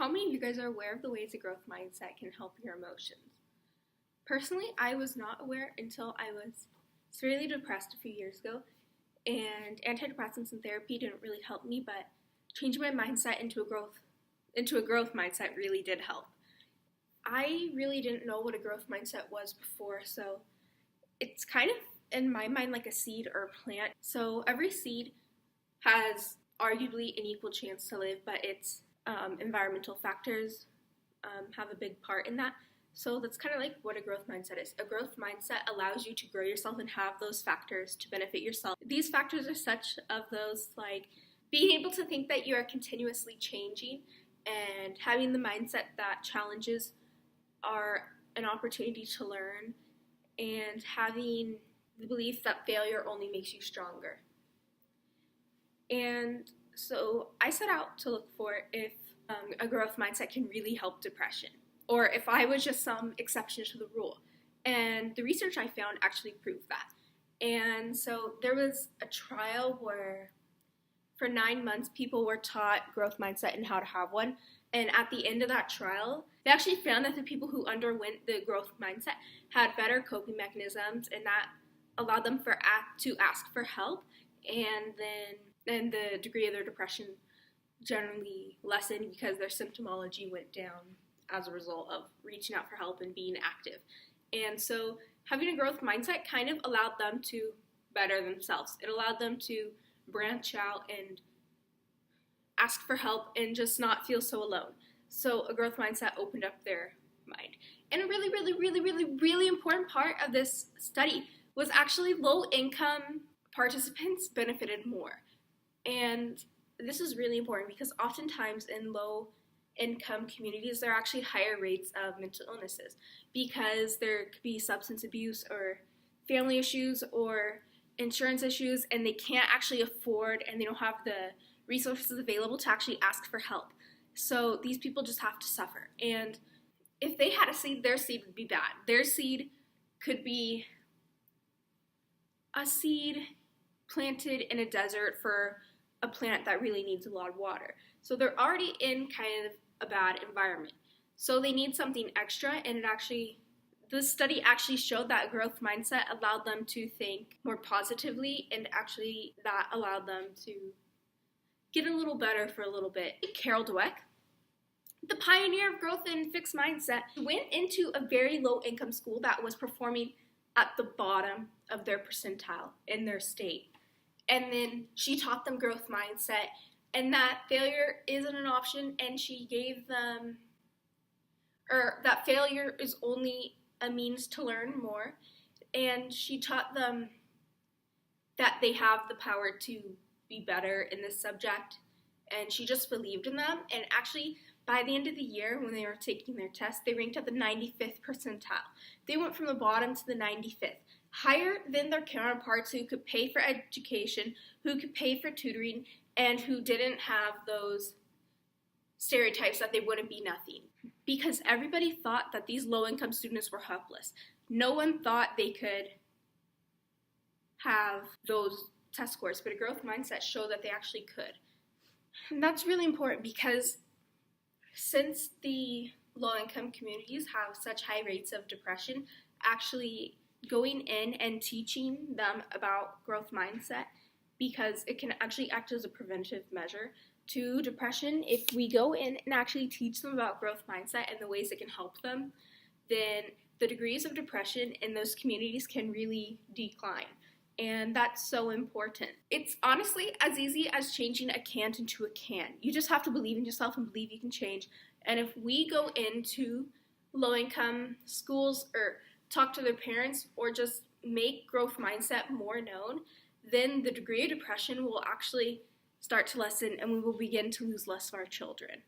How many of you guys are aware of the ways a growth mindset can help your emotions? Personally, I was not aware until I was severely depressed a few years ago, and antidepressants and therapy didn't really help me, but changing my mindset into a growth mindset really did help. I really didn't know what a growth mindset was before, so it's kind of in my mind like a seed or a plant. So every seed has arguably an equal chance to live, but its environmental factors have a big part in that. So that's kind of like what a growth mindset is. A growth mindset allows you to grow yourself and have those factors to benefit yourself. These factors are such of those like being able to think that you are continuously changing and having the mindset that challenges are an opportunity to learn, and having the belief that failure only makes you stronger. And so I set out to look for if a growth mindset can really help depression, or if I was just some exception to the rule. And the research I found actually proved that. And so there was a trial where for 9 months people were taught growth mindset and how to have one. And at the end of that trial, they actually found that the people who underwent the growth mindset had better coping mechanisms, and that allowed them to ask for help, and then the degree of their depression generally lessened because their symptomology went down as a result of reaching out for help and being active. And so having a growth mindset kind of allowed them to better themselves. It allowed them to branch out and ask for help and just not feel so alone. So a growth mindset opened up their mind. And a really important part of this study was actually low-income participants benefited more. And this is really important because oftentimes in low-income communities, there are actually higher rates of mental illnesses because there could be substance abuse or family issues or insurance issues, and they can't actually afford, and they don't have the resources available to actually ask for help. So these people just have to suffer. And if they had a seed, their seed would be bad. Their seed could be a seed planted in a desert for a plant that really needs a lot of water. So they're already in kind of a bad environment. So they need something extra, and this study actually showed that growth mindset allowed them to think more positively, and actually that allowed them to get a little better for a little bit. Carol Dweck, the pioneer of growth and fixed mindset, went into a very low-income school that was performing at the bottom of their percentile in their state. And then she taught them growth mindset, and that failure isn't an option, and she gave them, that failure is only a means to learn more, and she taught them that they have the power to be better in this subject, and she just believed in them. And actually, by the end of the year, when they were taking their test, they ranked at the 95th percentile. They went from the bottom to the 95th, higher than their counterparts who could pay for education, who could pay for tutoring, and who didn't have those stereotypes that they wouldn't be nothing. Because everybody thought that these low-income students were helpless. No one thought they could have those test scores, but a growth mindset showed that they actually could. And that's really important because since the low-income communities have such high rates of depression, actually going in and teaching them about growth mindset, because it can actually act as a preventive measure to depression. If we go in and actually teach them about growth mindset and the ways it can help them, then the degrees of depression in those communities can really decline. And that's so important. It's honestly as easy as changing a can into a can. You just have to believe in yourself and believe you can change. And if we go into low-income schools or talk to their parents or just make growth mindset more known, then the degree of depression will actually start to lessen, and we will begin to lose less of our children.